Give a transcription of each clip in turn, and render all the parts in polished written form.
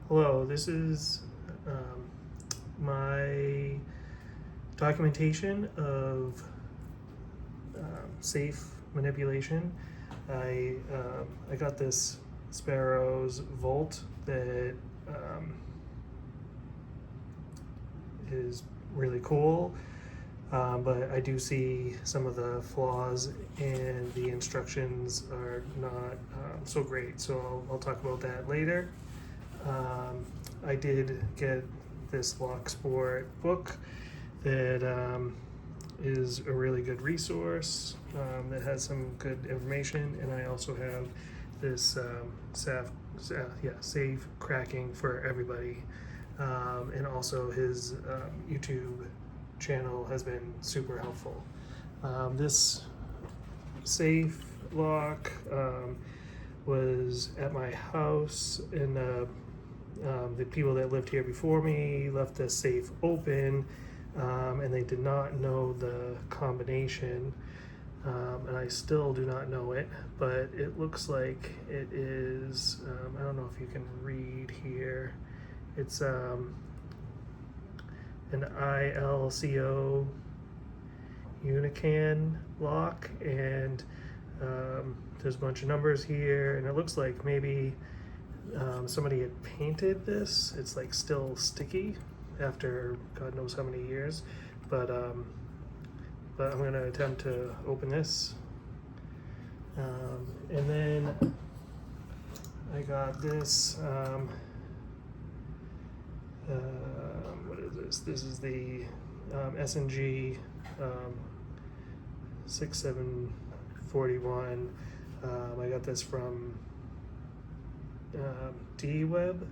Hello, this is my documentation of safe manipulation. I got this Sparrows Volt that is really cool, but I do see some of the flaws, and the instructions are not so great. So I'll talk about that later. I did get this Lock Sport book that is a really good resource that has some good information, and I also have this safe cracking for everybody, and also his YouTube channel has been super helpful. This safe lock was at my house, and the people that lived here before me left the safe open, and they did not know the combination, and I still do not know it, but it looks like it is, I don't know if you can read here, it's an ILCO Unican lock, and there's a bunch of numbers here, and it looks like maybe somebody had painted this. It's like still sticky after God knows how many years, but I'm going to attempt to open this, and then I got this. What is this? This is the S&G 6741. I got this from D-Web,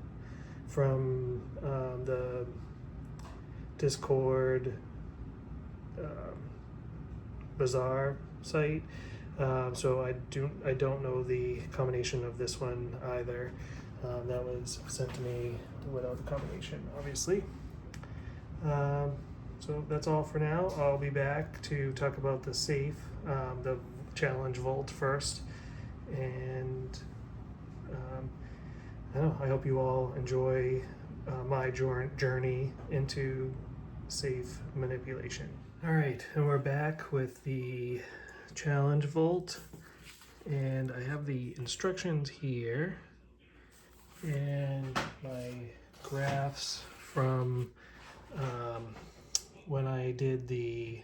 from the Discord Bazaar site. So I don't know the combination of this one either. That was sent to me without the combination, obviously. So that's all for now. I'll be back to talk about the safe, the challenge Volt first, and I hope you all enjoy my journey into safe manipulation. All right, and we're back with the challenge Volt, and I have the instructions here and my graphs from when I did the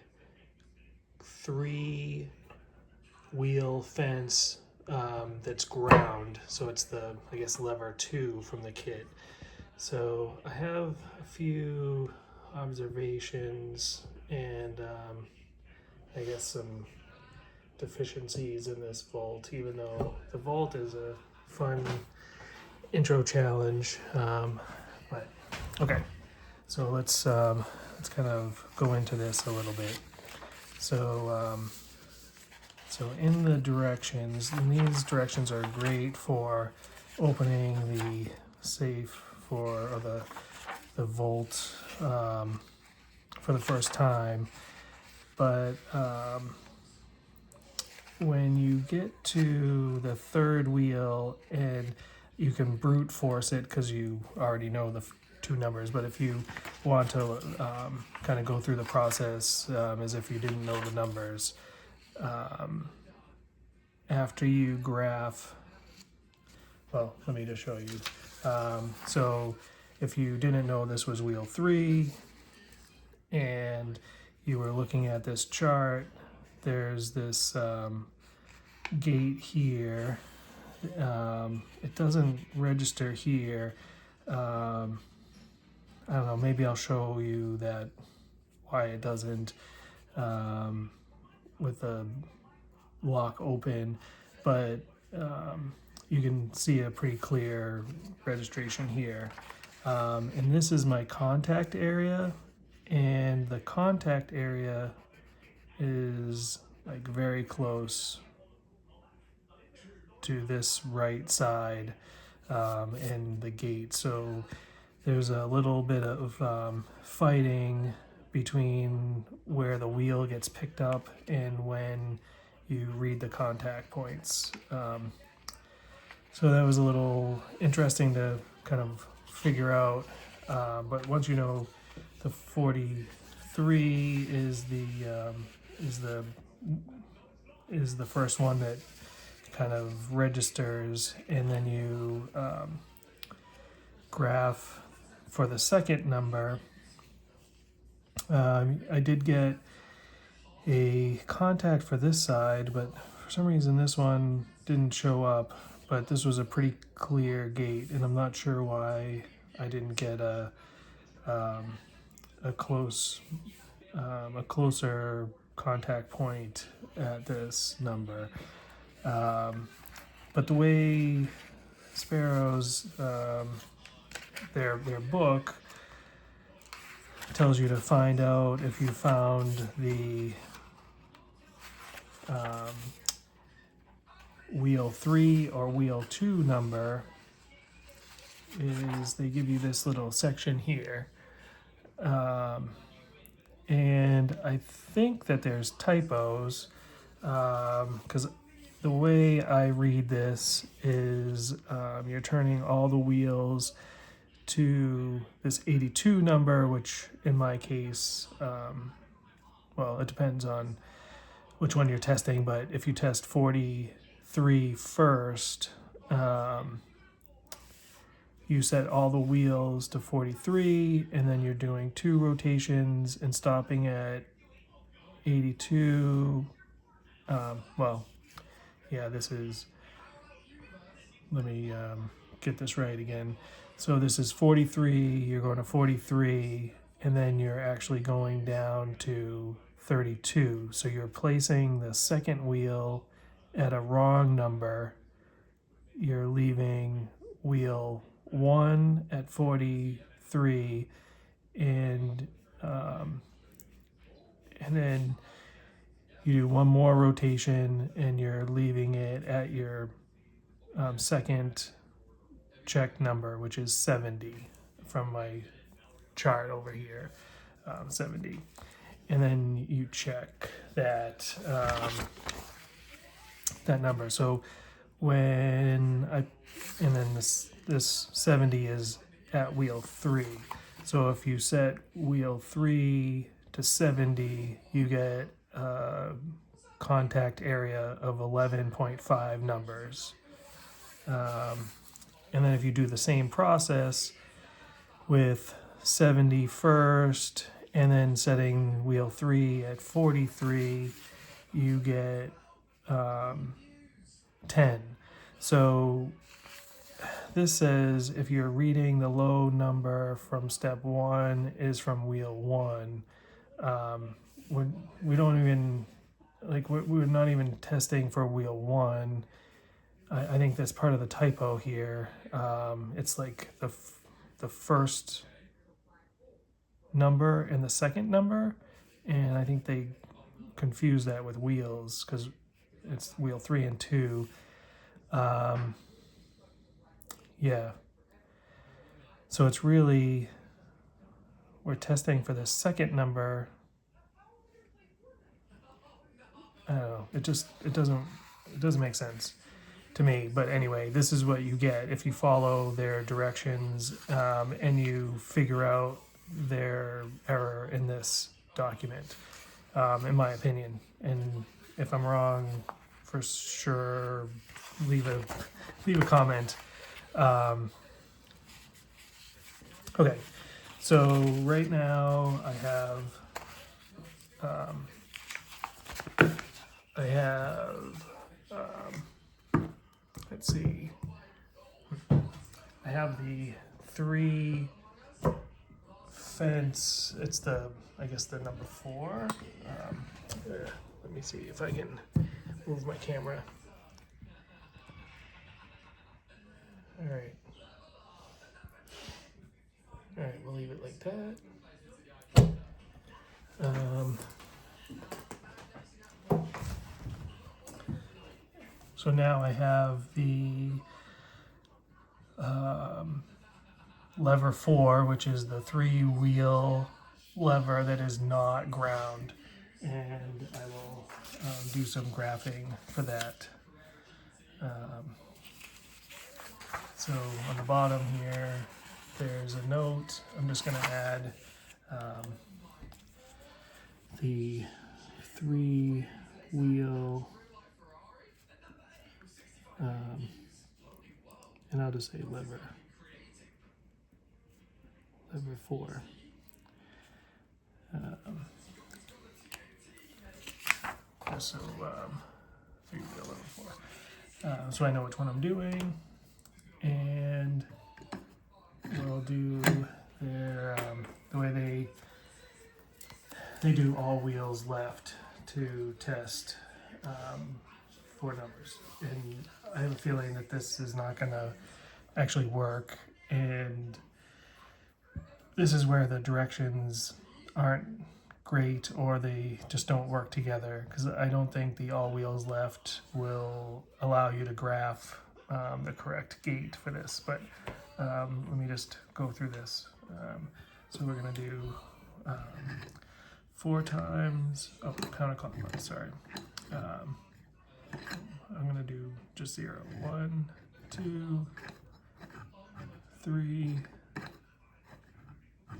3-wheel fence that's ground, so it's the, I guess, lever 2 from the kit. So I have a few observations and I guess some deficiencies in this Volt, even though the Volt is a fun intro challenge. But okay, so let's kind of go into this a little bit. So in the directions, and these directions are great for opening the safe or the Volt for the first time, but when you get to the third wheel, and you can brute force it because you already know the two numbers, but if you want to kind of go through the process as if you didn't know the numbers, after you graph, well, let me just show you. So if you didn't know this was wheel 3 and you were looking at this chart, there's this gate here. It doesn't register here. I don't know, maybe I'll show you that why it doesn't with the lock open, but you can see a pretty clear registration here. And this is my contact area, and the contact area is like very close to this right side in the gate. So there's a little bit of fighting between where the wheel gets picked up and when you read the contact points. So that was a little interesting to kind of figure out. But once you know the 43 is the first one that kind of registers, and then you graph for the second number. I did get a contact for this side, but for some reason this one didn't show up. But this was a pretty clear gate, and I'm not sure why I didn't get a closer contact point at this number. But the way Sparrows, their book tells you to find out if you found the wheel 3 or wheel 2 number, is they give you this little section here. And I think that there's typos, because the way I read this is you're turning all the wheels to this 82 number, which in my case, well, it depends on which one you're testing, but if you test 43 first, you set all the wheels to 43, and then you're doing 2 rotations and stopping at 82. Well, yeah, this is, let me get this right again. So this is 43, you're going to 43, and then you're actually going down to 32. So you're placing the second wheel at a wrong number. You're leaving wheel 1 at 43, and then you do one more rotation, and you're leaving it at your second check number, which is 70 from my chart over here, 70. And then you check that that number. So and then this 70 is at wheel 3. So if you set wheel 3 to 70, you get a contact area of 11.5 numbers. And then if you do the same process with 70 first, and then setting wheel 3 at 43, you get 10. So this says if you're reading the low number from step 1 is from wheel 1, we don't even, like, we're not even testing for wheel 1. I think that's part of the typo here. It's like the first number and the second number, and I think they confuse that with wheels because it's wheel 3 and 2. Yeah. So it's really, we're testing for the second number. I don't know. It doesn't make sense to me. But anyway, this is what you get if you follow their directions and you figure out their error in this document, in my opinion. And if I'm wrong, for sure, leave a comment. Okay, so right now I have let's see, I have the 3 fence. It's I guess the number 4. Let me see if I can move my camera. All right, we'll leave it like that. So now I have the lever 4, which is the 3-wheel lever that is not ground, and I will do some graphing for that. So on the bottom here, there's a note, I'm just going to add the 3-wheel, and I'll just say lever 4. So 3-wheel lever 4. So I know which one I'm doing, and we'll do their the way they do all wheels left to test 4 numbers, and I have a feeling that this is not going to actually work, and this is where the directions aren't great, or they just don't work together, because I don't think the all wheels left will allow you to graph the correct gate for this. But let me just go through this. So we're going to do 4 times, counterclockwise, sorry. I'm going to do just 0. 1, 2, 3,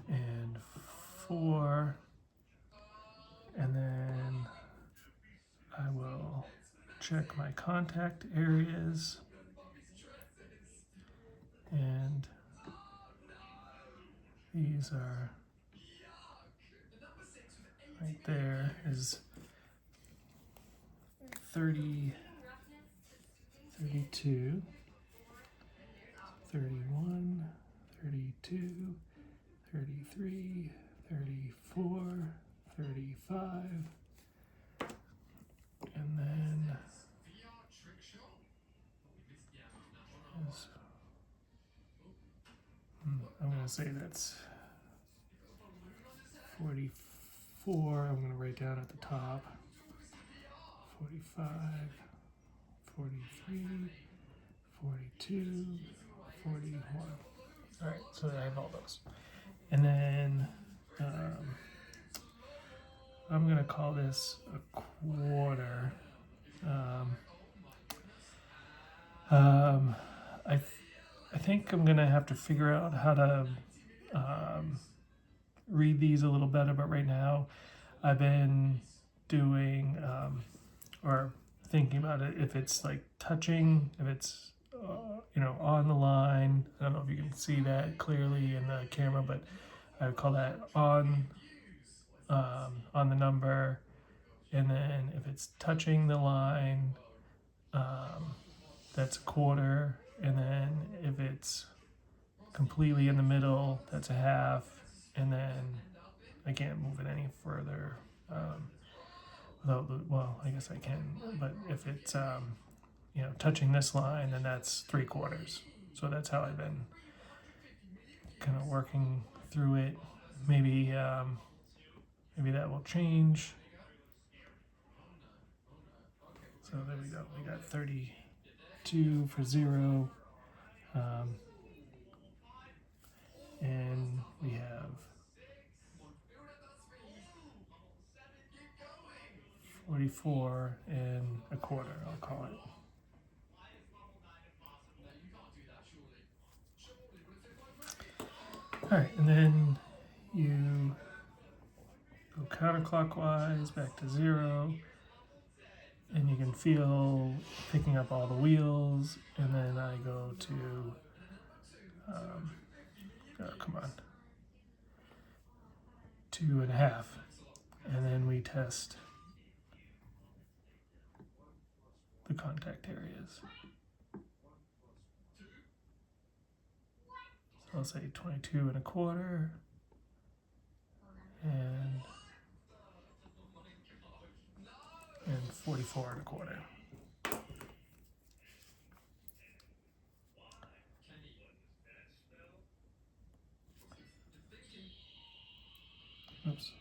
and 4. And then I will check my contact areas, and these are right there is 30, 32, 31, 32, 33, 34, 35, and then I'm going to say that's 44. I'm going to write down at the top 45, 43, 42, 41. All right, so I have all those. And then I'm going to call this a quarter. I think I'm going to have to figure out how to read these a little better, but right now I've been doing or thinking about it, if it's like touching, if it's on the line. I don't know if you can see that clearly in the camera, but I would call that on the number, and then if it's touching the line, that's a quarter, and then if it's completely in the middle, that's a half, and then I can't move it any further well, I guess I can, but if it's touching this line, then that's 3/4. So that's how I've been kind of working through it. Maybe that will change. So there we go. We got 32 for 0, and we have 44 1/4, I'll call it. All right, and then you go counterclockwise back to 0, and you can feel picking up all the wheels, and then I go to, come on, 2.5, and then we test the contact areas. So I'll say 22 1/4, and 44 1/4. Oops.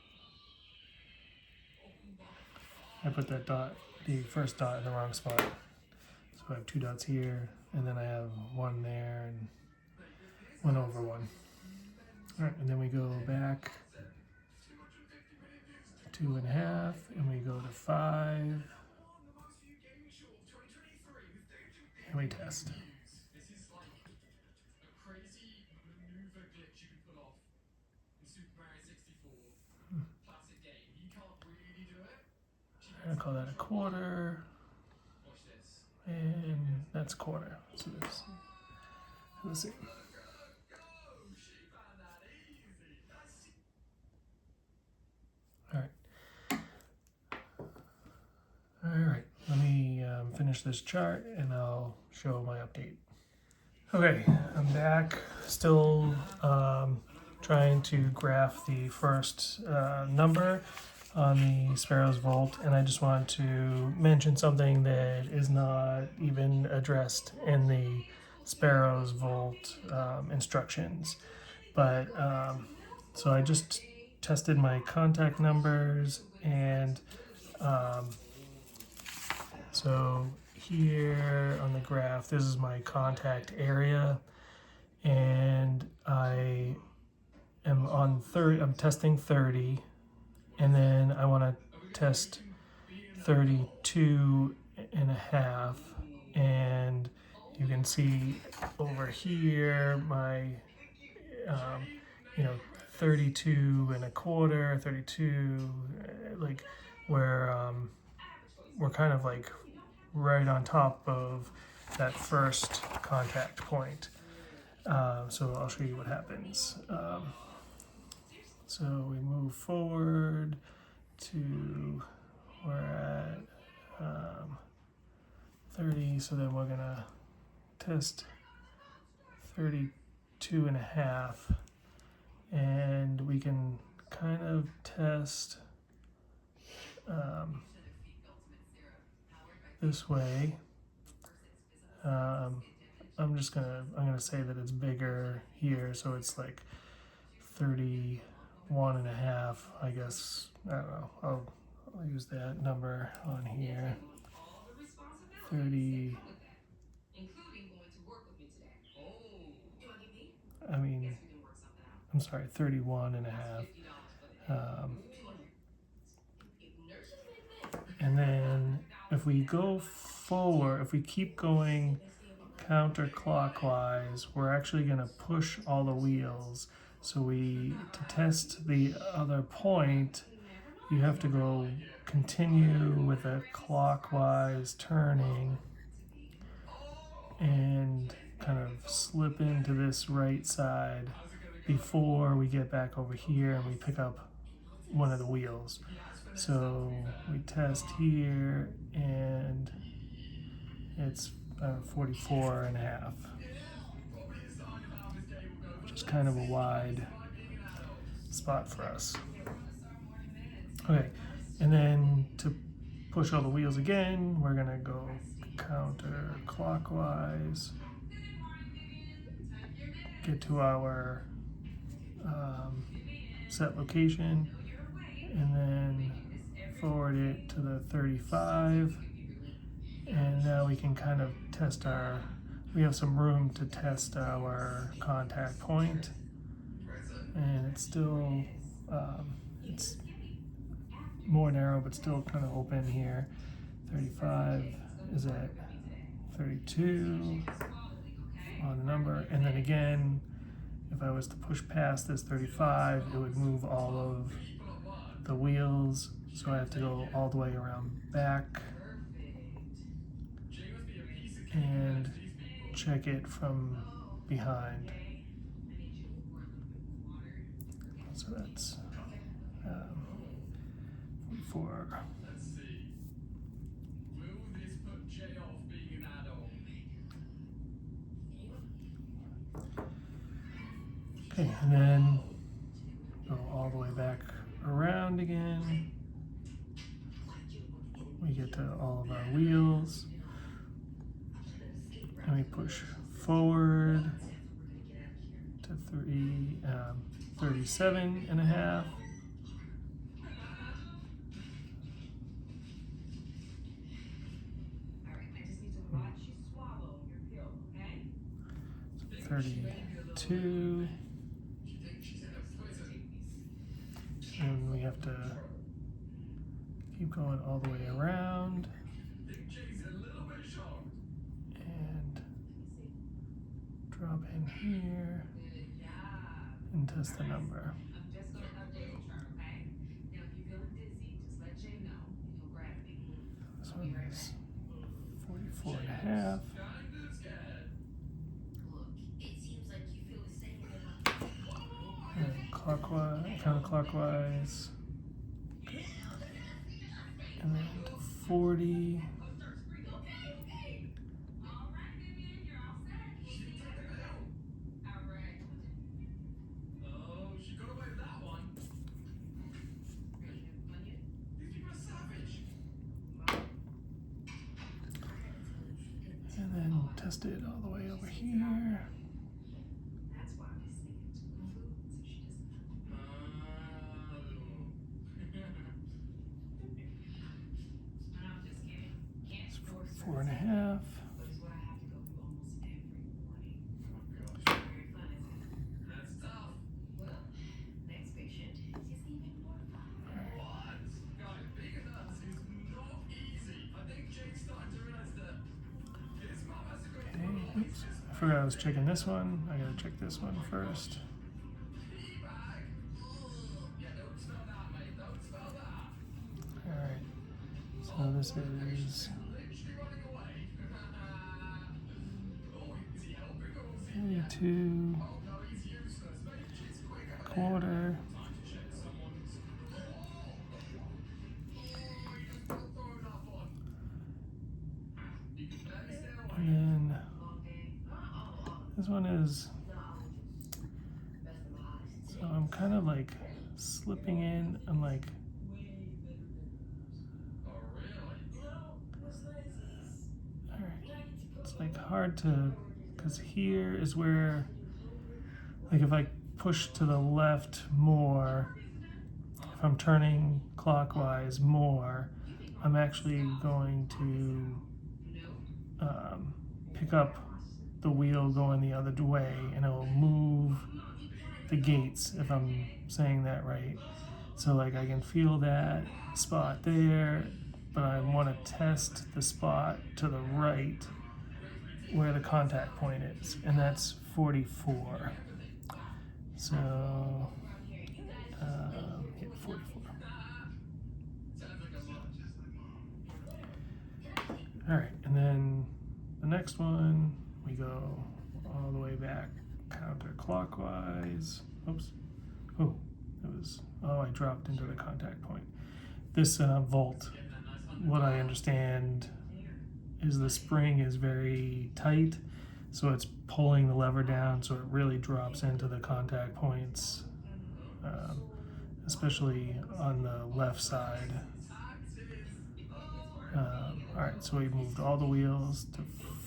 I put that dot, the first dot, in the wrong spot. So I have 2 dots here, and then I have 1 there, and 1/1. All right, and then we go back 2.5, and we go to 5, and we test. I'm gonna call that a quarter, and that's quarter. So this, let's see. All right. All right. Let me finish this chart, and I'll show my update. Okay, I'm back. Still trying to graph the first number on the Sparrows Volt, and I just want to mention something that is not even addressed in the Sparrows Volt instructions. But so I just tested my contact numbers, and so here on the graph, this is my contact area, and I am on 30. I'm testing 30, and then I want to test 32 and a half, and you can see over here my 32 and a quarter, 32, like where we're kind of like right on top of that first contact point. So I'll show you what happens. So we move forward to, we're at 30, so then we're gonna test 32 and a half, and we can kind of test this way. I'm gonna say that it's bigger here, so it's like 31 and a half, I guess. I don't know. I'll use that number on here. 30. I mean, I'm sorry, 31 and a half. And then if we go forward, if we keep going counterclockwise, we're actually going to push all the wheels. So to test the other point, you have to go continue with a clockwise turning and kind of slip into this right side before we get back over here and we pick up one of the wheels. So we test here, and it's 44 and a half, which is kind of a wide spot for us. Okay, and then to push all the wheels again, we're gonna go counterclockwise, get to our set location, and then forward it to the 35, and now we can kind of test we have some room to test our contact point, and it's still it's more narrow but still kind of open here. 35 is at 32 on the number, and then again, if I was to push past this 35, it would move all of the wheels, so I have to go all the way around back and check it from behind. So that's 44. Okay, and then go all the way back around again. We get to all of our wheels, and we push forward to 37 and a half. So 32. And we have to keep going all the way around and drop in here. and test the number. This one is 44.5. And clockwise, counterclockwise. Okay. And then 40. And then test it all the way over here. It's 4.5. Oops, I forgot I was checking this one. I gotta check this one first. Alright, so this is 2.25. And then this one is, so I'm kind of like slipping in. I'm like, all right, it's like hard to, because here is where, like if I push to the left more, if I'm turning clockwise more, I'm actually going to pick up the wheel going the other way, and it will move the gates, if I'm saying that right. So like I can feel that spot there, but I want to test the spot to the right where the contact point is, and that's 44. So hit 44. All right, and then the next one, we go all the way back counterclockwise. Oops. Oh, it was, oh, I dropped into the contact point. This volt, what I understand is the spring is very tight, so it's pulling the lever down, so it really drops into the contact points, especially on the left side. All right, so we moved all the wheels to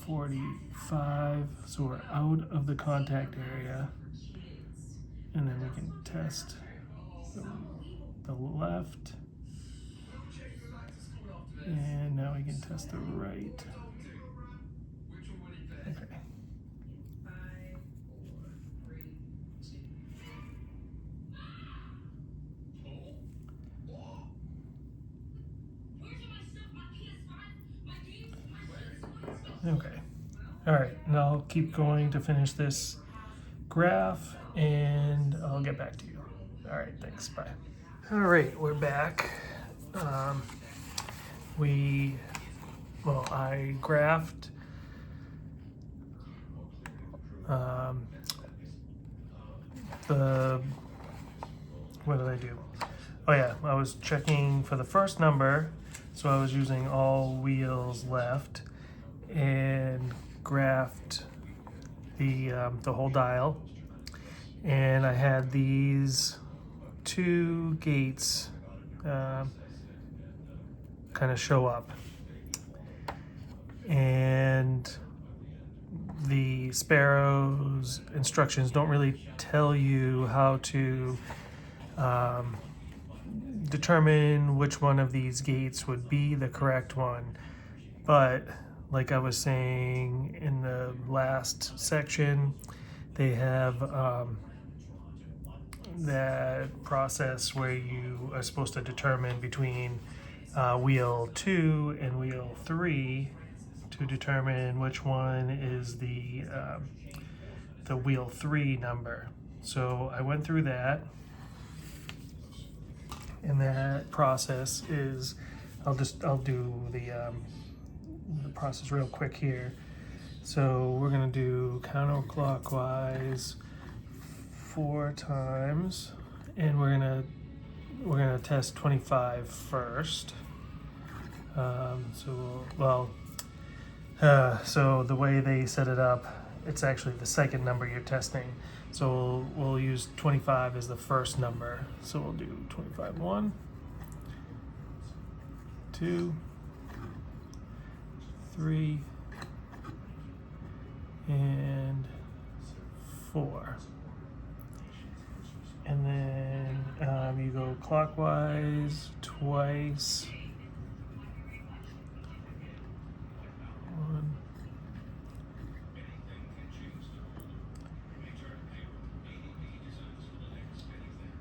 45, so we're out of the contact area, and then we can test the left, and now we can test the right. Okay. Okay. All right, and I'll keep going to finish this graph, and I'll get back to you. All right, thanks, bye. All right, we're back. I graphed what did I do? Oh yeah, I was checking for the first number, so I was using all wheels left, and graphed the whole dial, and I had these two gates kind of show up, and the Sparrows instructions don't really tell you how to determine which one of these gates would be the correct one. But like I was saying in the last section, they have that process where you are supposed to determine between wheel 2 and wheel 3 to determine which one is the wheel 3 number. So I went through that, and that process is, I'll do the process real quick here. So we're gonna do counterclockwise 4 times, and we're gonna test 25 first. So the way they set it up, it's actually the second number you're testing. So we'll use 25 as the first number. So we'll do 25, 1, 2, 3, and 4. And then you go clockwise twice. 1,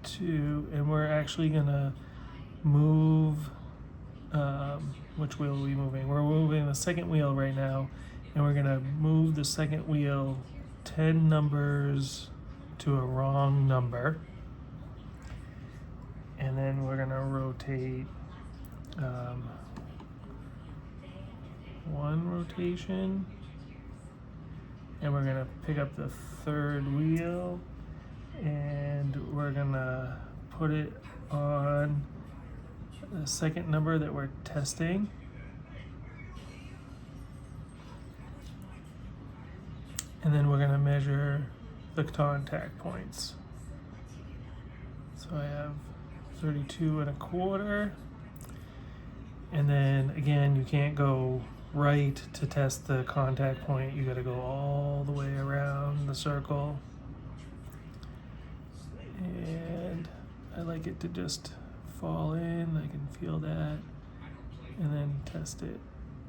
2, and we're actually gonna move. Which wheel are we moving? We're moving the second wheel right now, and we're gonna move the second wheel 10 numbers to a wrong number, and then we're gonna rotate 1 rotation, and we're gonna pick up the third wheel, and we're gonna put it on the second number that we're testing. And then we're gonna measure the contact points. So I have 32.25. And then again, you can't go right to test the contact point. You gotta go all the way around the circle. And I like it to just fall in. I can feel that, and then test it.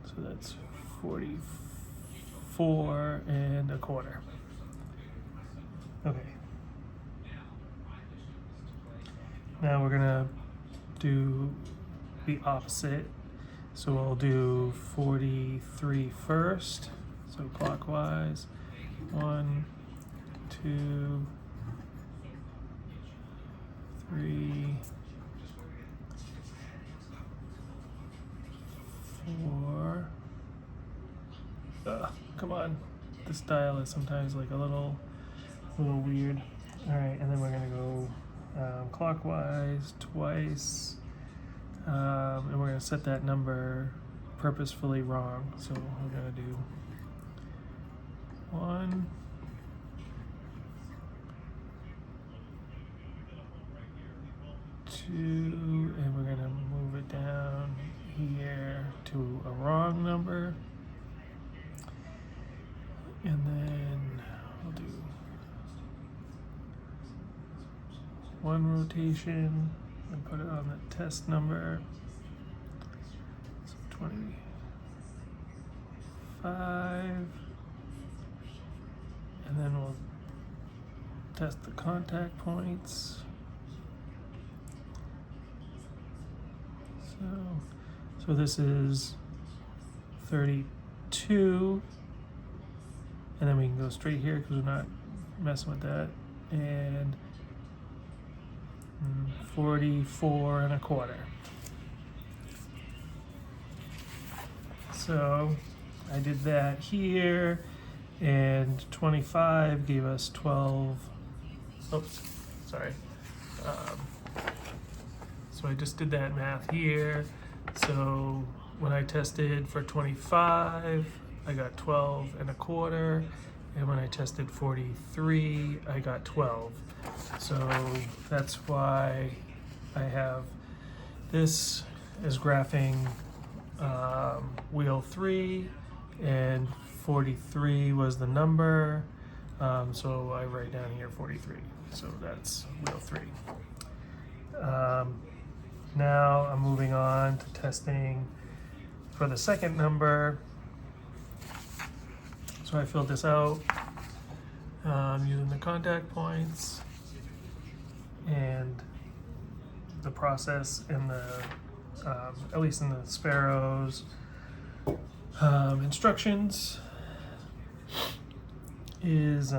So that's 44.25. Okay. Now we're gonna do the opposite. So we'll do 43 first. So clockwise. 1, 2, 3, 4. Come on. This dial is sometimes like a little weird. All right, and then we're gonna go clockwise twice, and we're gonna set that number purposefully wrong. So we're gonna do 1, 2, and we're gonna move it down here to a wrong number, and then we'll do 1 rotation and put it on the test number. So 25, and then we'll test the contact points. So this is 32, and then we can go straight here because we're not messing with that, and 44.25. So I did that here, and 25 gave us 12. Oops, sorry. So I just did that math here. So when I tested for 25, I got 12.25, and when I tested 43, I got 12. So that's why I have this as graphing wheel 3, and 43 was the number. So I write down here 43. So that's wheel 3. Now I'm moving on to testing for the second number. So I filled this out using the contact points and the process in the, at least in the Sparrows instructions, is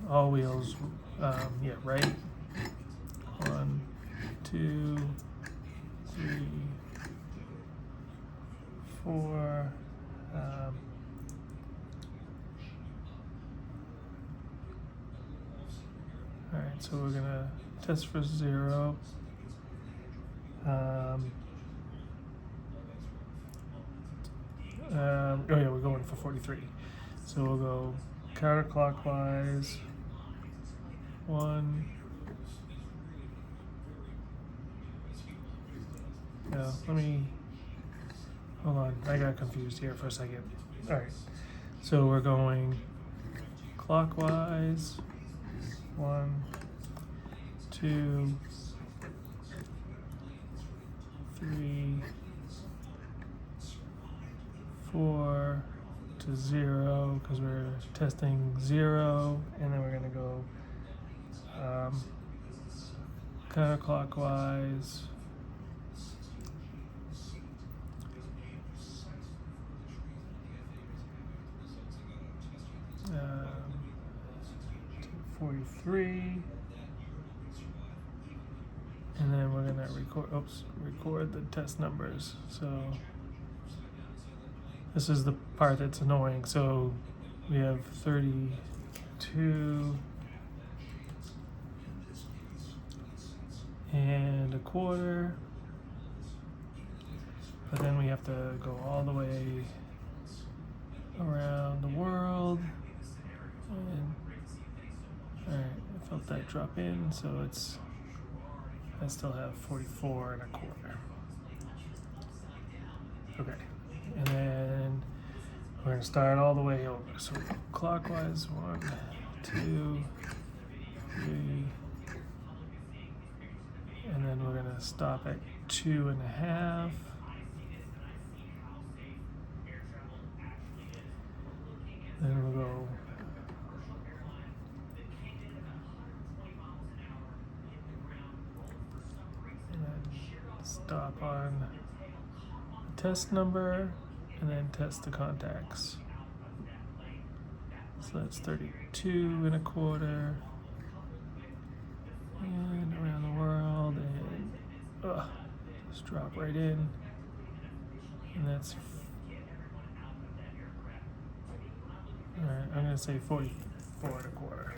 all wheels, yeah, right. 1, 2, 3, 4. All right, so we're gonna test for 0. Oh yeah, we're going for 43. So we'll go counterclockwise. 1. Yeah, let me, hold on, I got confused here for a second. All right, so we're going clockwise. 1, 2, 3, 4 to 0 because we're testing 0, and then we're going to go counterclockwise. 43, and then we're gonna record the test numbers. So this is the part that's annoying. So we have 32 and a quarter, but then we have to go all the way around the world. And all right, I felt that drop in, so I still have 44 and a quarter. Okay, and then we're gonna start all the way over. So clockwise, 1, 2, 3, and then we're gonna stop at 2.5. Then we'll go and then stop on the test number and then test the contacts. So that's 32 and a quarter. And around the world, and just drop right in. And that's, all right, I'm gonna say 44 and a quarter.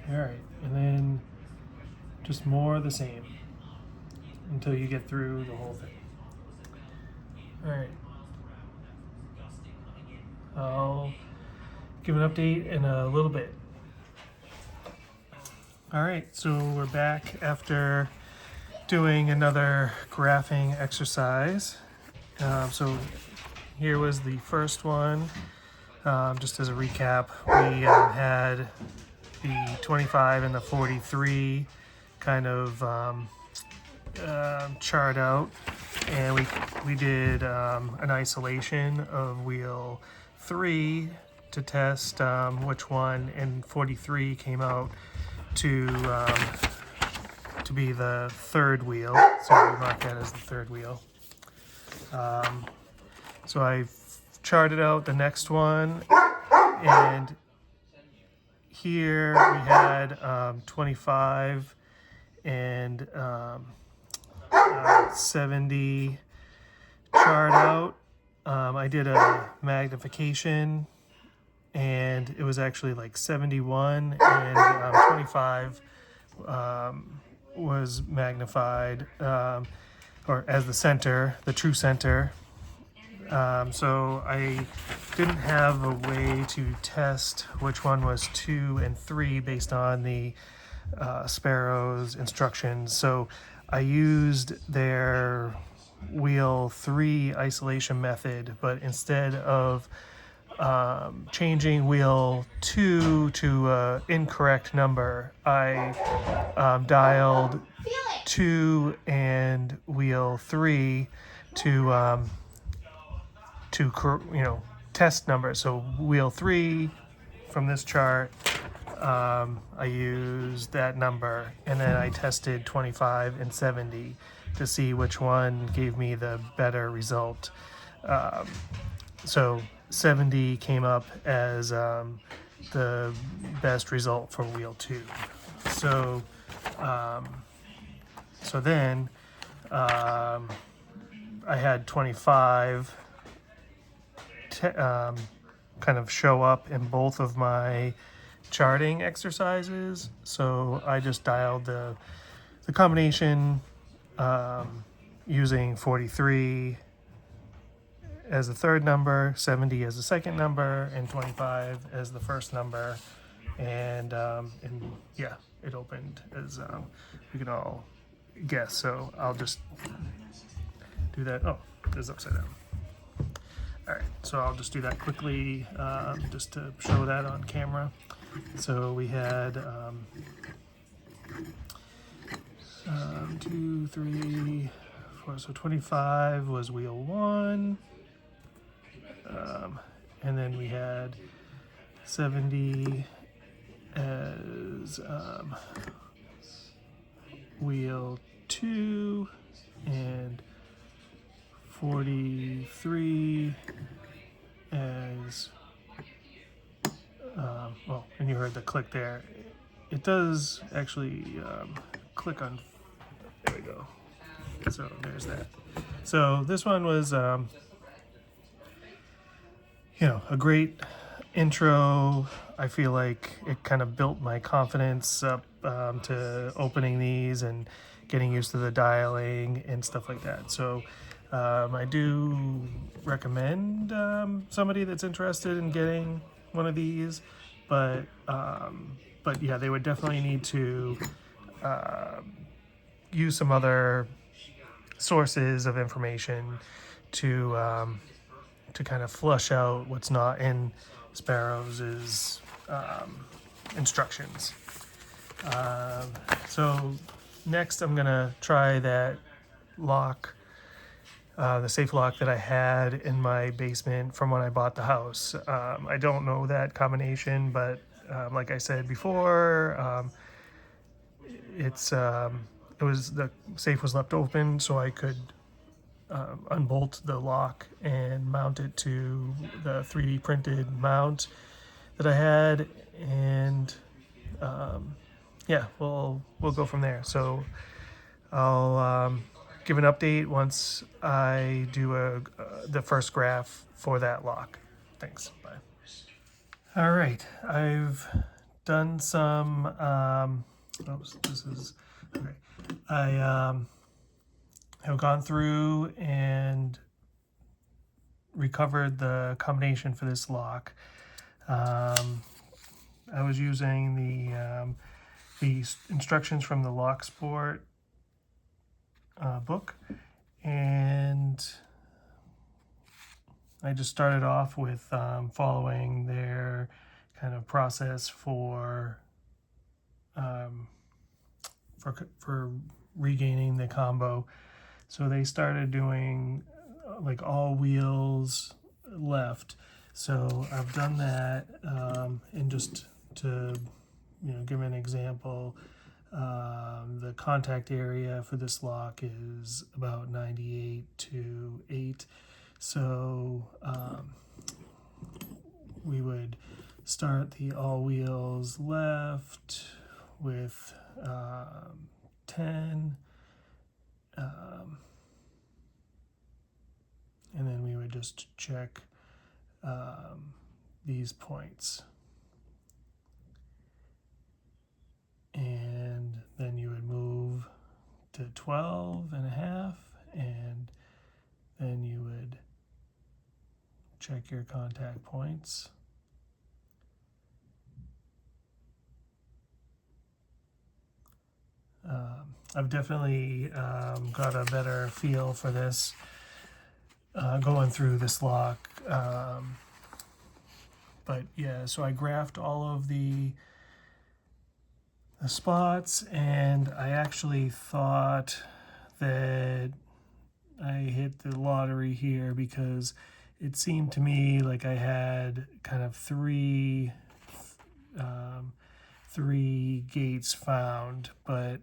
All right, and then just more of the same until you get through the whole thing. All right, I'll give an update in a little bit. All right, so we're back after doing another graphing exercise. So here was the first one. Just as a recap, we had the 25 and the 43 kind of chart out, and we did an isolation of wheel 3 to test which one, and 43 came out to be the third wheel, so we mark that as the third wheel. So I charted out the next one, and here we had 25 and 70 chart out. I did a magnification, and it was actually like 71, and 25 was magnified, or as the center, the true center. So I didn't have a way to test which one was 2 and 3 based on the Sparrows instructions. So I used their wheel 3 isolation method, but instead of changing wheel 2 to an incorrect number, I dialed 2 and wheel 3 to test numbers. So wheel 3 from this chart, I used that number, and then I tested 25 and 70 to see which one gave me the better result. So 70 came up as the best result for wheel 2. So, so then I had 25 kind of show up in both of my charting exercises. So I just dialed the combination using 43 as the third number, 70 as the second number, and 25 as the first number. And yeah, it opened as we can all guess. So I'll just do that. Oh, it's upside down. All right, so I'll just do that quickly just to show that on camera. So we had 2, 3, 4, so 25 was wheel 1. And then we had 70 as wheel 2, and 43 as well, and you heard the click there. It does actually click on, there we go. So there's that. So this one was you know, a great intro. I feel like it kind of built my confidence up to opening these and getting used to the dialing and stuff like that. So I do recommend somebody that's interested in getting one of these, but yeah, they would definitely need to use some other sources of information to kind of flush out what's not in Sparrows' instructions. So next I'm gonna try that lock, the safe lock that I had in my basement from when I bought the house. I don't know that combination, but like I said before, it was, the safe was left open, so I could unbolt the lock and mount it to the 3D printed mount that I had, and yeah, we'll go from there. So I'll give an update once I do the first graph for that lock. Thanks. Bye. All right, I've done some. Oops, this is okay. I have gone through and recovered the combination for this lock. I was using the instructions from the Lock Sport book, and I just started off with following their kind of process for regaining the combo. So they started doing like all wheels left. So I've done that, and just to give an example, the contact area for this lock is about 98 to 8. So we would start the all wheels left with 10, and then we would just check these points, and then you would move to 12 and a half, and then you would check your contact points. I've definitely got a better feel for this going through this lock. But yeah, so I graphed all of the spots, and I actually thought that I hit the lottery here, because it seemed to me like I had kind of three gates found, but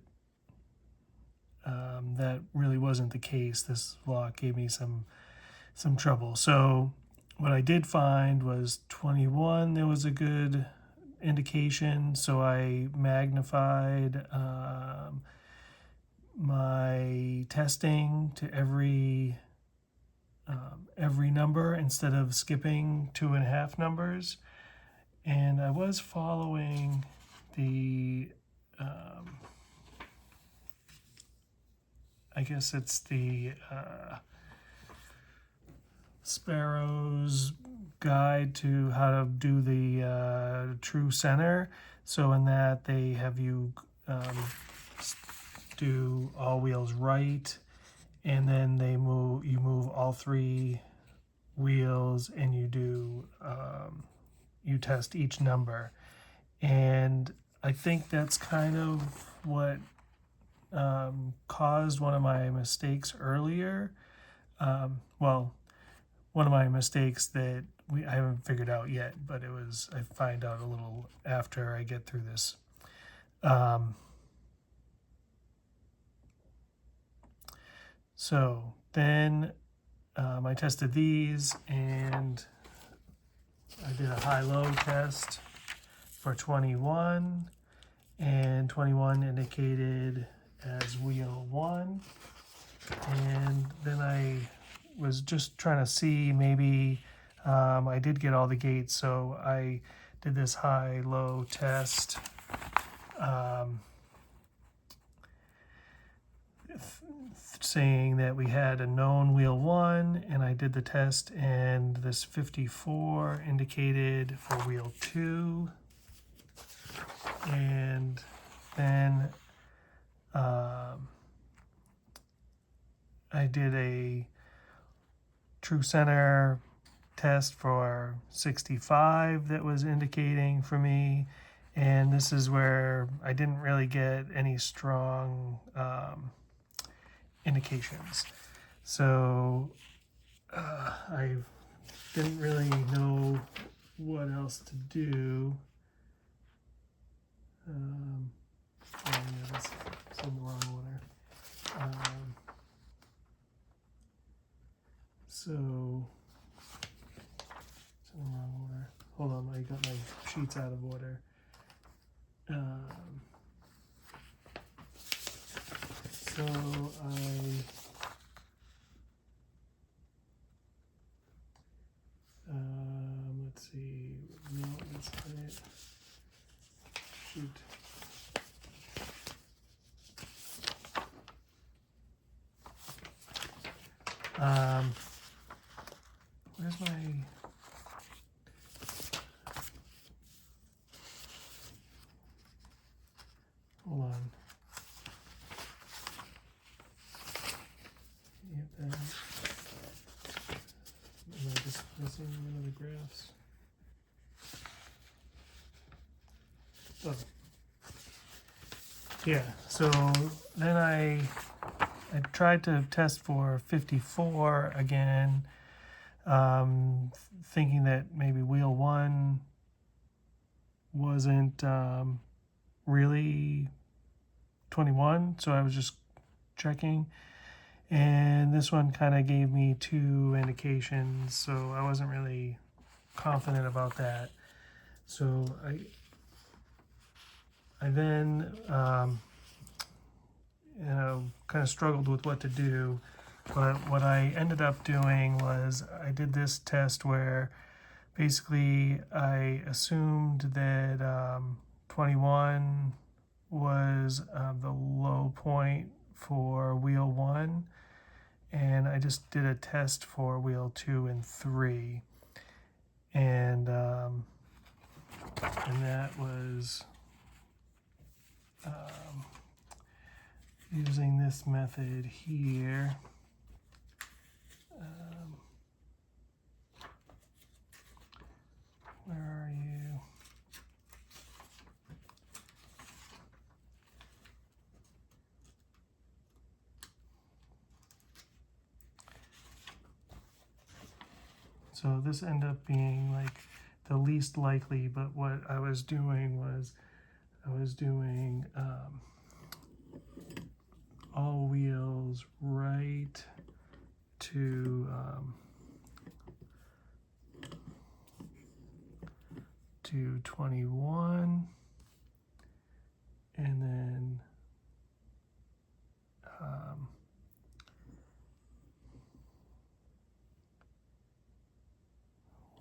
that really wasn't the case. This lock gave me some trouble. So what I did find was 21, there was a good indication, so I magnified my testing to every number instead of skipping 2.5 numbers. And I was following the I guess it's the Sparrows guide to how to do the true center. So in that they have you do all wheels right, and then you move all 3 wheels, and you test each number. And I think that's kind of what caused one of my mistakes earlier. Well, one of my mistakes that I haven't figured out yet, but I find out a little after I get through this. So then I tested these, and I did a high-low test for 21, and 21 indicated as wheel 1. And then I was just trying to see, maybe I did get all the gates, so I did this high-low test. Saying that we had a known wheel 1, and I did the test, and this 54 indicated for wheel 2. And then I did a true center test for 65 that was indicating for me, and this is where I didn't really get any strong indications. So I didn't really know what else to do. Yeah, it's in the wrong order. So it's in the wrong order. Hold on, I got my sheets out of order. So let's see. No, that's not it. Shoot. Where's my... Hold on. Yep, am I just missing one of the graphs? Oh. Yeah, so then I tried to test for 54 again, thinking that maybe wheel 1 wasn't really 21, so I was just checking, and this one kind of gave me 2 indications, so I wasn't really confident about that. So I then kind of struggled with what to do, but what I ended up doing was I did this test where basically I assumed that 21 was the low point for wheel 1, and I just did a test for wheel 2 and 3, and that was using this method here. Where are you? So this ended up being like the least likely, but what I was doing was I was doing all wheels right to to 21, and then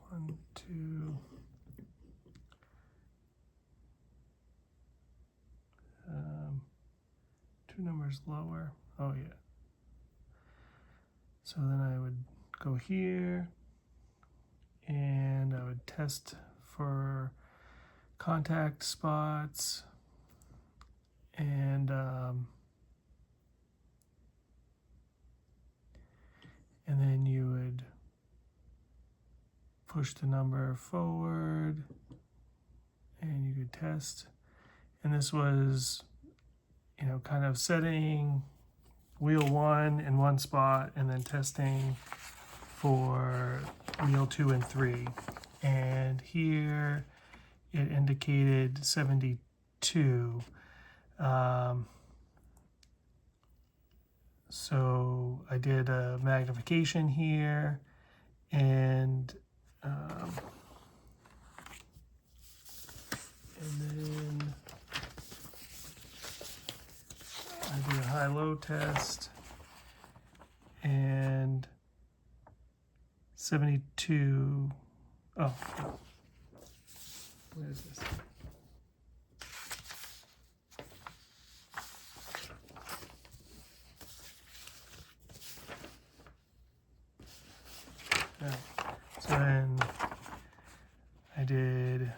1, 2, two numbers lower. Oh yeah. So then I would go here, and I would test for contact spots, and then you would push the number forward, and you could test. And this was, you know, kind of setting wheel 1 in one spot and then testing for wheel 2 and 3. And here it indicated 72. So I did a magnification here, and then I did a high-low test, and 72. Oh, where is this? Yeah. So then I did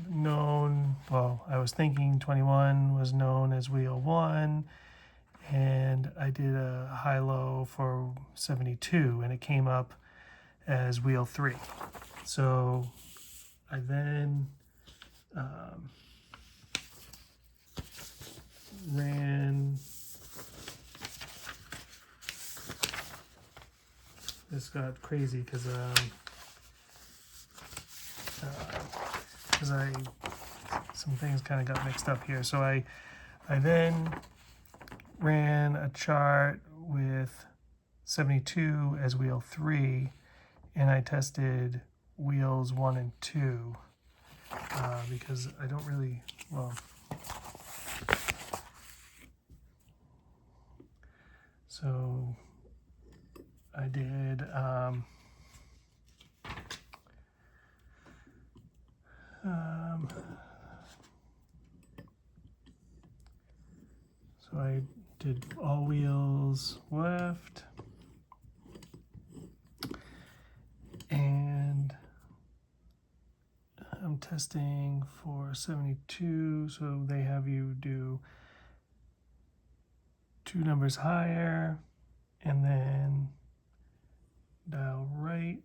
known, well, I was thinking 21 was known as wheel 1, and I did a high-low for 72, and it came up as wheel 3. So I then ran, this got crazy because some things kind of got mixed up here. So I then ran a chart with 72 as wheel 3, and I tested wheels 1 and 2 because I don't really, well, so I did so I did all wheels left, and I'm testing for 72, so they have you do 2 numbers higher, and then dial right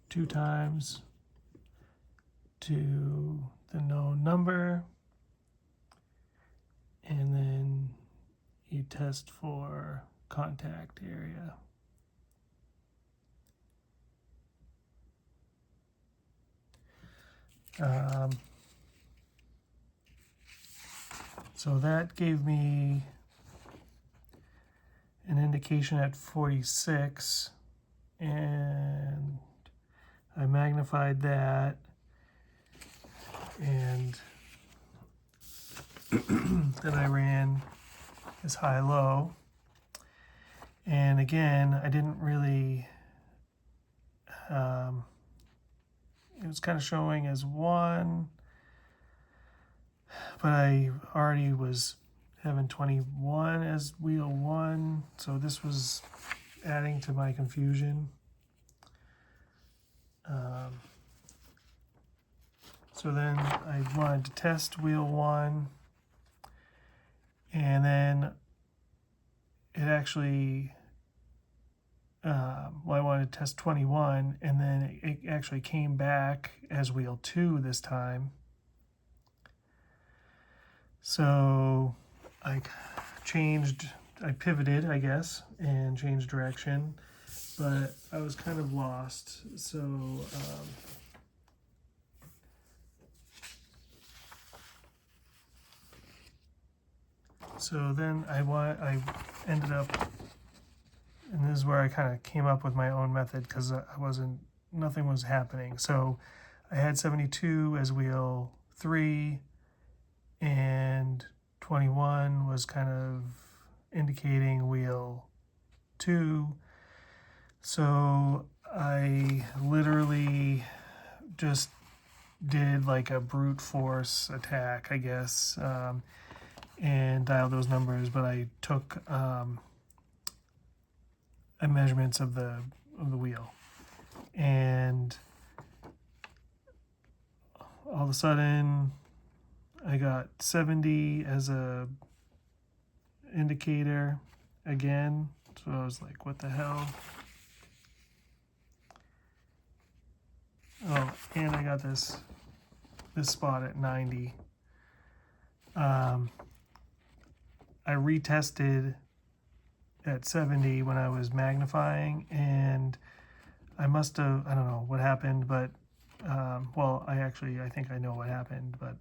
2 times to the known number, and then you test for contact area. So that gave me an indication at 46, and I magnified that, and then I ran this high-low, and again, I didn't really, it was kind of showing as 1, but I already was having 21 as wheel 1, so this was adding to my confusion. So then I wanted to test wheel 1, and then it actually, well, I wanted to test 21, and then it actually came back as wheel 2 this time. So I pivoted, I guess, and changed direction, but I was kind of lost. So then I ended up, and this is where I kind of came up with my own method because I wasn't nothing was happening. So I had 72 as wheel 3, and 21 was kind of indicating wheel 2. So I literally just did like a brute force attack, I guess, and dialed those numbers. But I took measurements of the wheel, and all of a sudden I got 70 as a indicator again. So I was like, what the hell? Oh, and I got this spot at 90. I retested at 70 when I was magnifying, and I must have, I don't know what happened, but well, I think I know what happened, but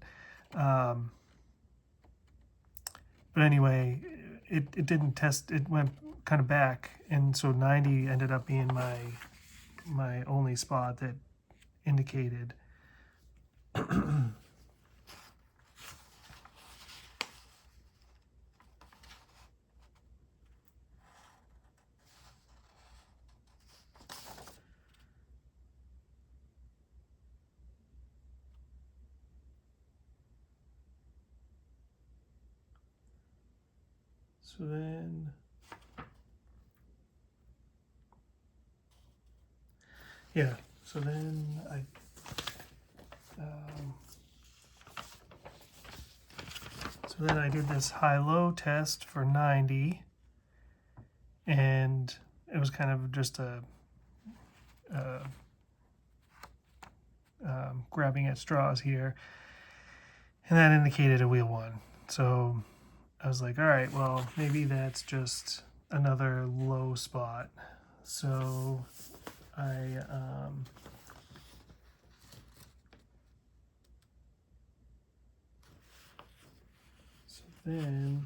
anyway, it didn't test. It went kind of back, and so 90 ended up being my only spot that indicated. So then, yeah, so then I did this high-low test for 90, and it was kind of just a grabbing at straws here, and that indicated a wheel 1. So I was like, all right, well, maybe that's just another low spot. So I then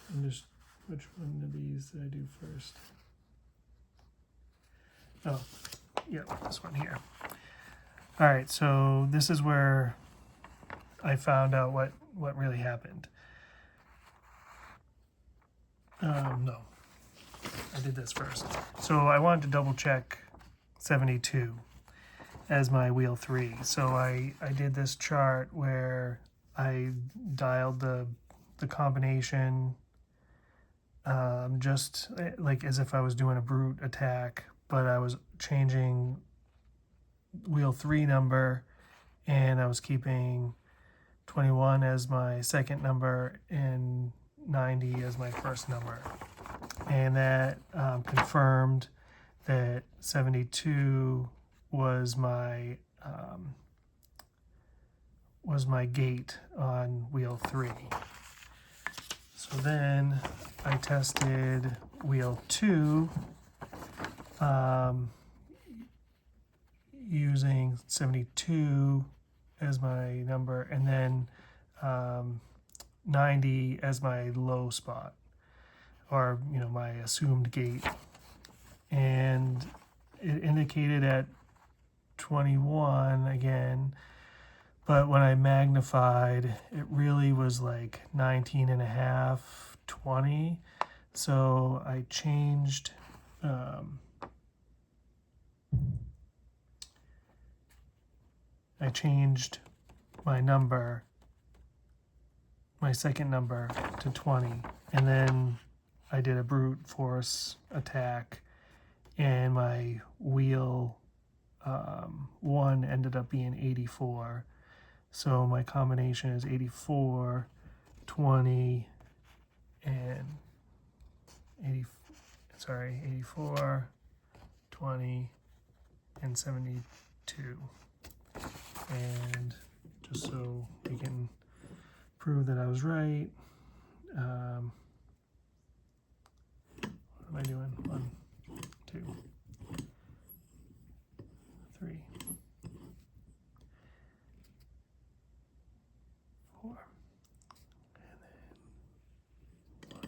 and just which one of these did I do first? Oh, yeah, this one here. All right, so this is where I found out what really happened. No, I did this first. So I wanted to double check 72 as my wheel 3. So I did this chart where I dialed the combination just like as if I was doing a brute attack, but I was changing wheel 3 number, and I was keeping 21 as my second number and 90 as my first number. And that confirmed that 72 was my gate on wheel 3. So then I tested wheel 2 using 72 as my number, and then 90 as my low spot, or my assumed gate, and it indicated at 21 again, but when I magnified, it really was like 19 and a half, 20. So I changed my number, my second number, to 20, and then I did a brute force attack, and my wheel 1 ended up being 84. So my combination is 84, 20, and 84, 20, and 72. And just so we can prove that I was right, am I doing? 1, 2, 3, 4, and then 1, 2.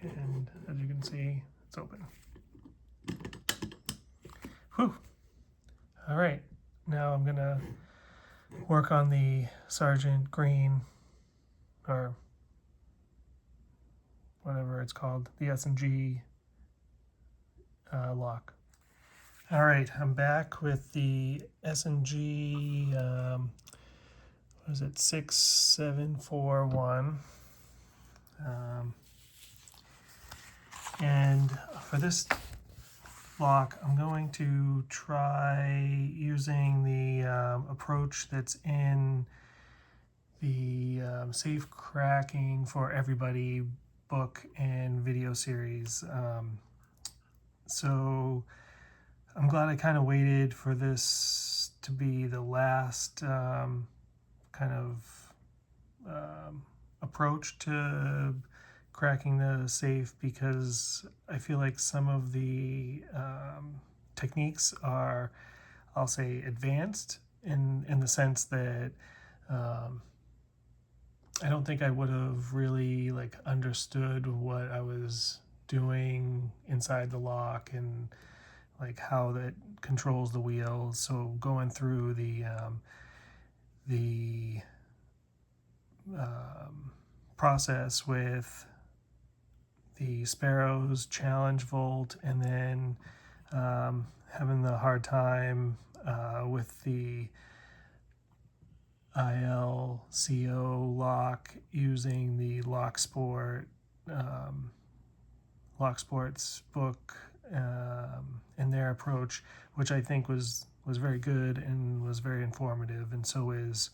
And as you can see, it's open. Whew. All right, now I'm gonna work on the Sergeant Green, or whatever it's called, the S&G lock. All right, I'm back with the S&G, what is it, 6741. And for this lock, I'm going to try using the approach that's in the Safe Cracking for Everybody book and video series. So I'm glad I kind of waited for this to be the last kind of approach to cracking the safe, because I feel like some of the techniques are, I'll say, advanced in the sense that I don't think I would have really like understood what I was doing inside the lock and like how that controls the wheels. So going through the process with the Sparrows challenge volt, and then having the hard time with the ILCO lock using the Locksport's book and their approach, which I think was very good and was very informative, and so is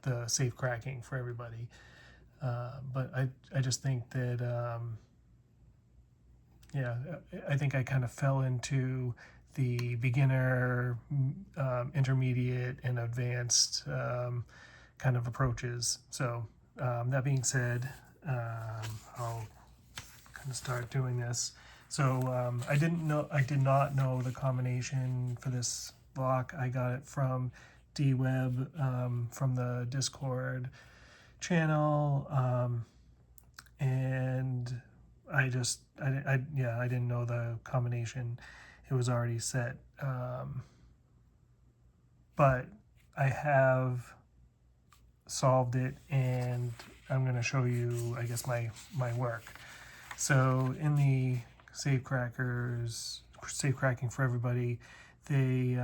the Safe Cracking for Everybody. But I just think that yeah, I think I kind of fell into the beginner, intermediate, and advanced kind of approaches. So that being said, I'll kind of start doing this. So I did not know the combination for this lock. I got it from D-Web from the Discord channel, and I didn't know the combination. It was already set, but I have solved it, and I'm going to show you, I guess, my work. So in the Safe Cracking for Everybody, he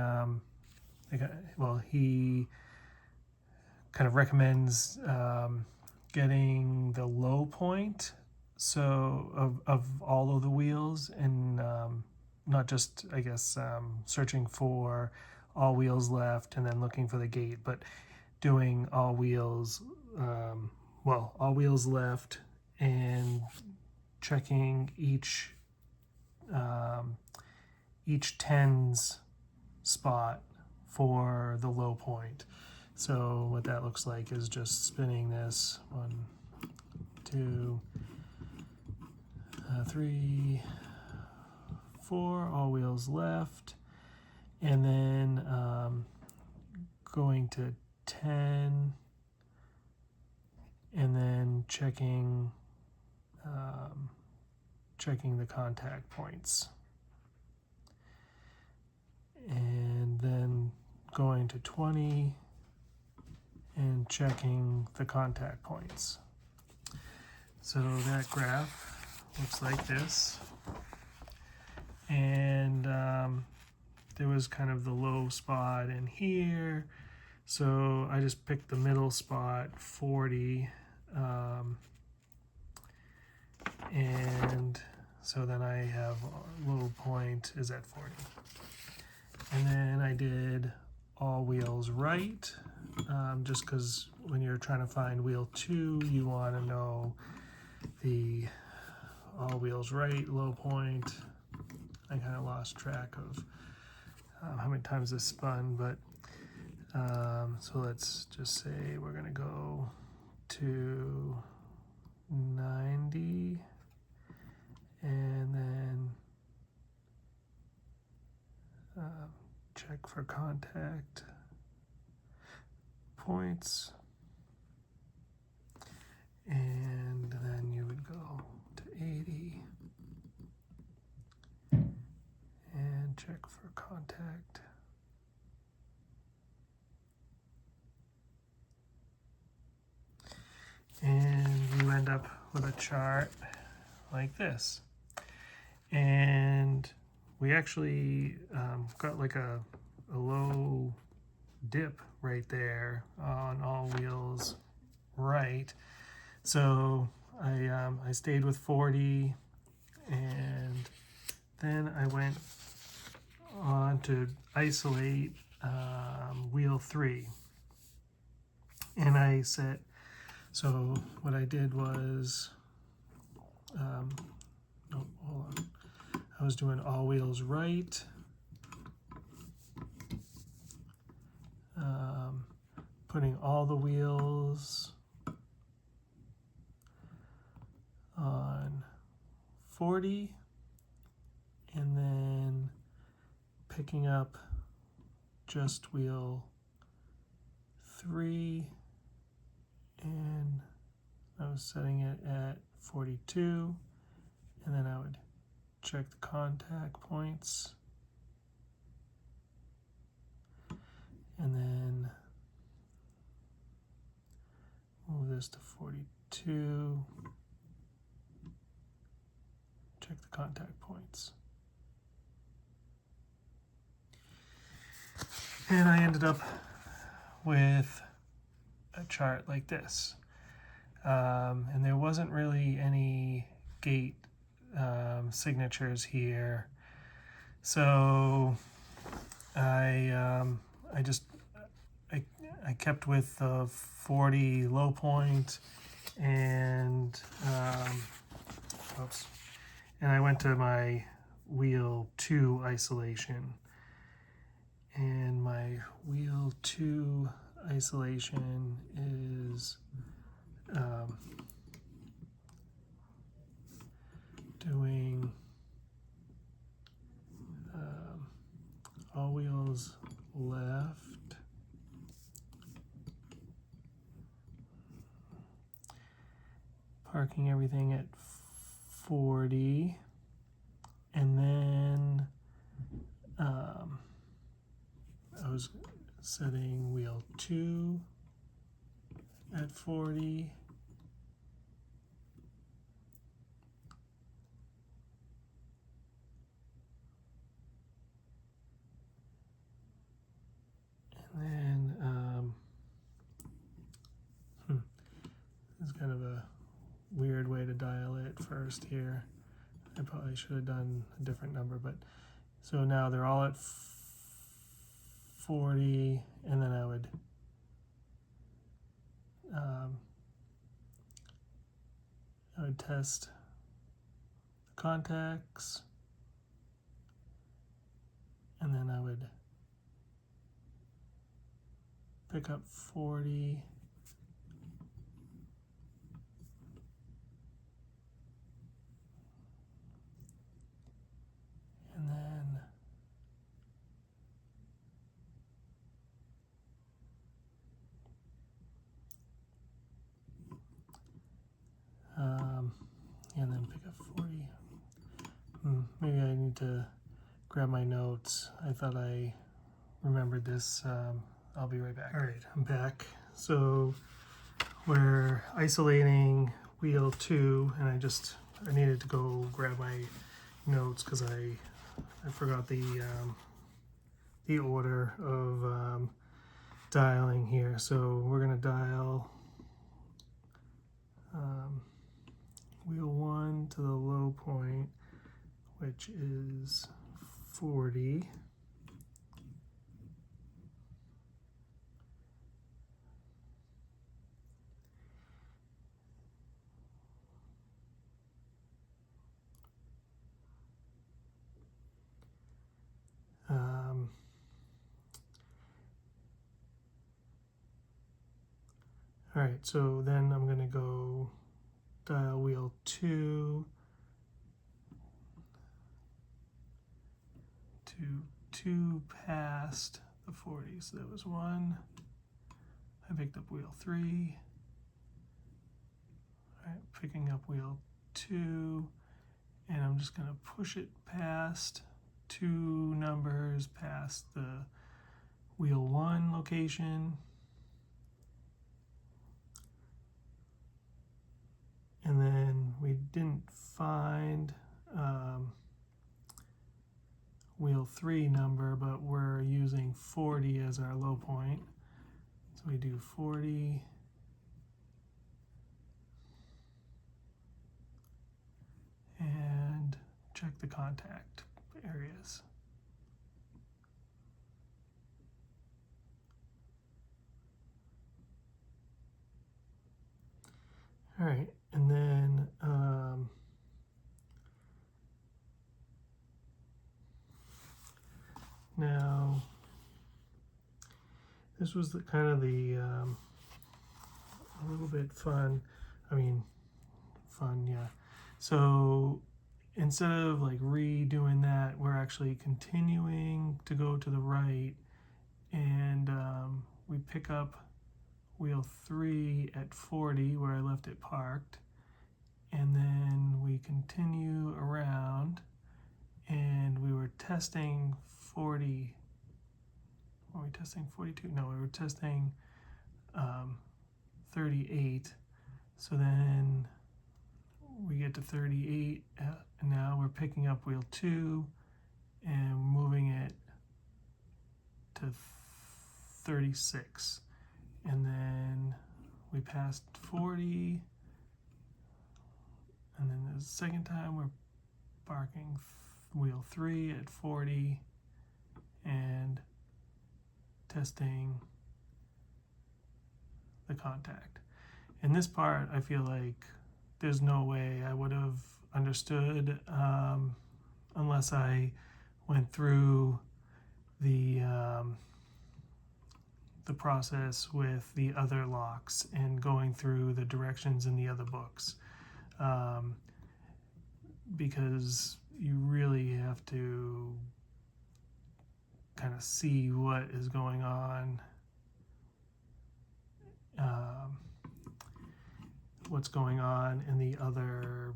kind of recommends getting the low point, so of all of the wheels, and not just, I guess, searching for all wheels left and then looking for the gate, but doing all wheels, all wheels left, and checking each tens spot for the low point. So what that looks like is just spinning this 1, 2, 3, 4, all wheels left, and then going to 10, and then checking the contact points, and then going to 20 and checking the contact points. So that graph looks like this, and there was kind of the low spot in here, so I just picked the middle spot, 40, and so then I have low point is at 40, and then I did all wheels right, just because when you're trying to find wheel 2, you want to know the all wheels right, low point. I kind of lost track of how many times this spun, but so let's just say we're going to go to 90 and then check for contact points, and then you would go to 80 and check for contact. And you end up with a chart like this. And we actually got like a low dip right there on all wheels right. So I stayed with 40, and then I went on to isolate wheel 3. And I set, so what I did was, no, hold on. I was doing all wheels right, putting all the wheels on 40, and then picking up just wheel 3, and I was setting it at 42, and then I would check the contact points, and then move this to 42, check the contact points. And I ended up with a chart like this. And there wasn't really any gate signatures here. So I kept with the 40 low point, and and I went to my wheel 2 isolation, and my wheel 2 isolation is doing all wheels left, parking everything at 40, and then I was setting wheel 2 at 40, and then this is kind of a weird way to dial it first here. I probably should have done a different number, but so now they're all at 40, and then I would test the contacts, and then I would pick up 40, and then pick up 40. Maybe I need to grab my notes. I thought I remembered this. I'll be right back. All right, I'm back. So we're isolating wheel 2, and I needed to go grab my notes because I forgot the order of dialing here. So we're gonna dial wheel 1 to the low point, which is 40, All right, so then I'm going to go dial wheel 2 to 2 past the 40. So there was 1. I picked up wheel 3. All right, picking up wheel 2, and I'm just going to push it past 2 numbers past the wheel 1 location. And then we didn't find wheel 3 number, but we're using 40 as our low point. So we do 40. And check the contact areas. All right, and then now this was the kind of the a little bit fun. I mean, fun, yeah. So instead of like redoing that, we're actually continuing to go to the right, and we pick up wheel 3 at 40 where I left it parked, and then we continue around, and we were testing 40. Were we testing 42? No, we were testing 38. So then we get to 38, and now we're picking up wheel 2 and moving it to 36. And then we passed 40, and then the second time we're parking wheel 3 at 40 and testing the contact. In this part, I feel like there's no way I would have understood unless I went through the process with the other locks and going through the directions in the other books, because you really have to kind of see what is going on, what's going on in the other,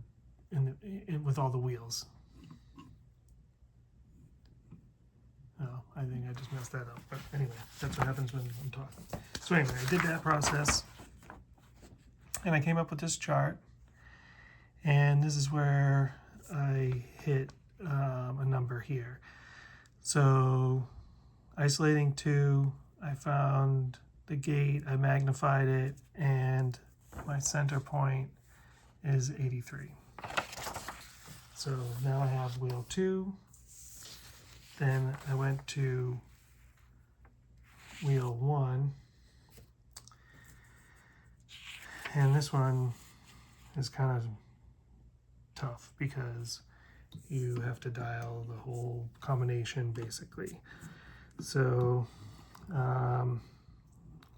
with all the wheels. Oh, I think I just messed that up. But anyway, that's what happens when I'm talking. So anyway, I did that process, and I came up with this chart. And this is where I hit a number here. So isolating 2, I found the gate, I magnified it, and my center point is 83. So now I have wheel 2. Then I went to wheel 1, and this one is kind of tough because you have to dial the whole combination basically. So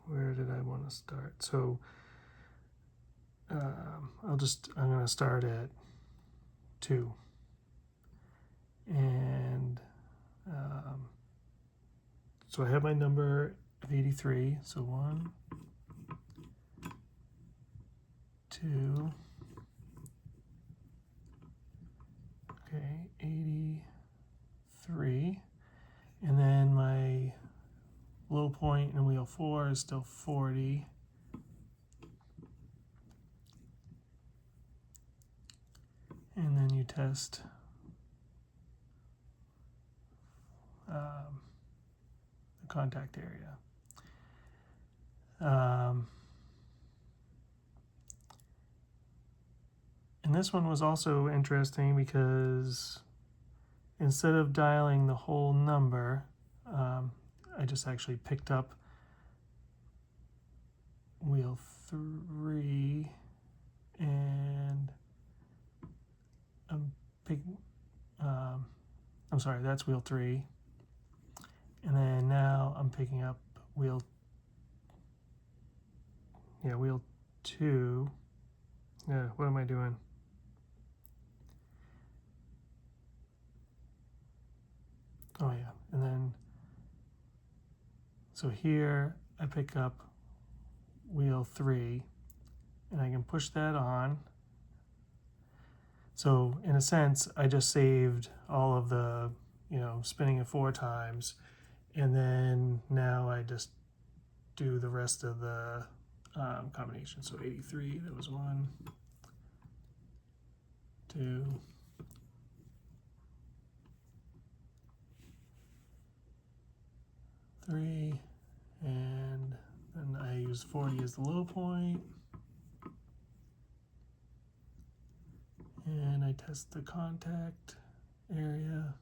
where did I want to start? So I'm going to start at 2, and so I have my number of 83. So 1, 2, okay, 83, and then my low point in wheel 4 is still 40. And then you test the contact area. And this one was also interesting because instead of dialing the whole number, I just actually picked up wheel 3, and I'm sorry, that's wheel 3. And then now I'm picking up wheel yeah, wheel 2. Yeah, what am I doing? Oh yeah, and then, so here I pick up wheel 3 and I can push that on. So in a sense, I just saved all of the, spinning it 4 times, and then now I just do the rest of the combination. So 83, that was 1, 2, 3, and then I use 40 as the low point. And I test the contact area.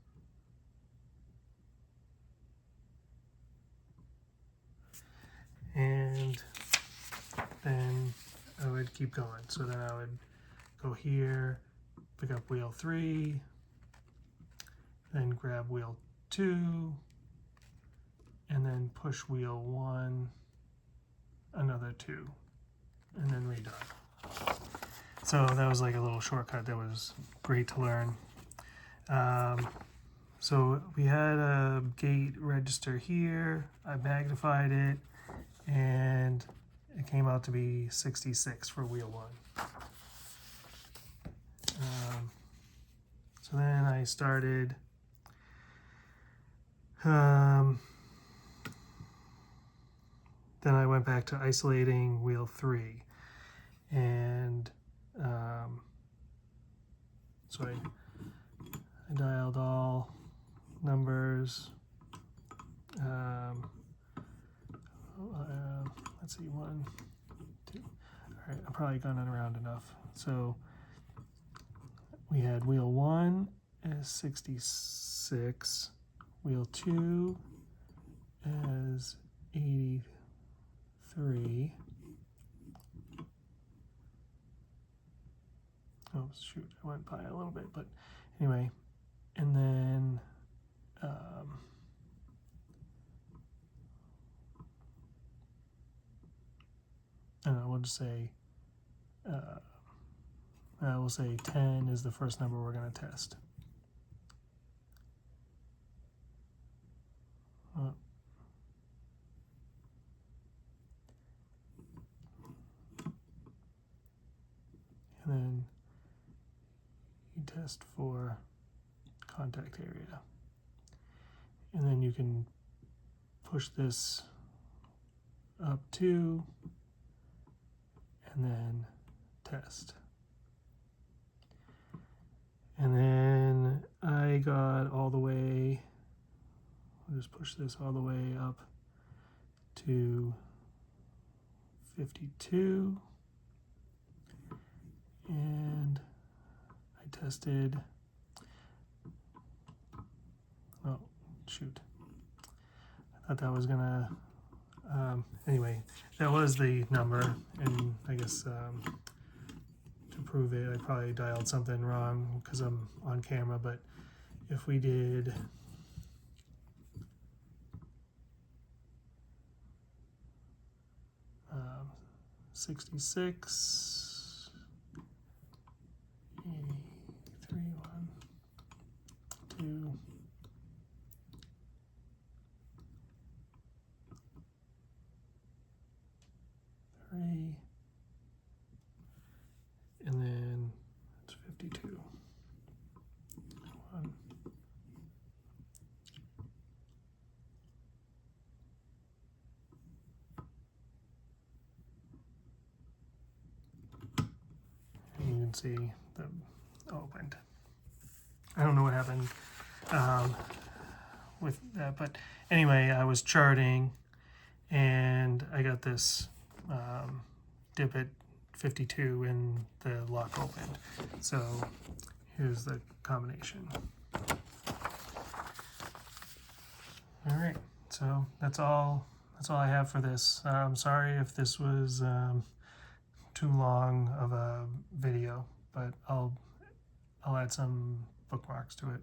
And then I would keep going. So then I would go here, pick up wheel 3, then grab wheel 2, and then push wheel 1, another 2, and then redone. So that was like a little shortcut that was great to learn. So we had a gate register here. I magnified it, and it came out to be 66 for wheel 1. So then I started then I went back to isolating wheel 3, and so I dialed all numbers. Let's see, 1, 2. All right, I'm probably gone around enough. So we had wheel 1 as 66, wheel 2 as 83. Oh shoot, I went by a little bit, but anyway, and then I don't know, we'll just say we'll say 10 is the first number we're going to test. And then you test for contact area. And then you can push this up 2 and then test. And then I got all the way, I'll just push this all the way up to 52. And I tested, oh shoot, I thought that was gonna, anyway, that was the number, and I guess to prove it, I probably dialed something wrong because I'm on camera, but if we did 66, 83, 1, 2, 3, and then it's 52. 1. And you can see the opened. I don't know what happened with that, but anyway, I was charting and I got this dip at 52 and the lock opened. So here's the combination. All right, so that's all I have for this. I'm sorry if this was too long of a video, but I'll add some bookmarks to it.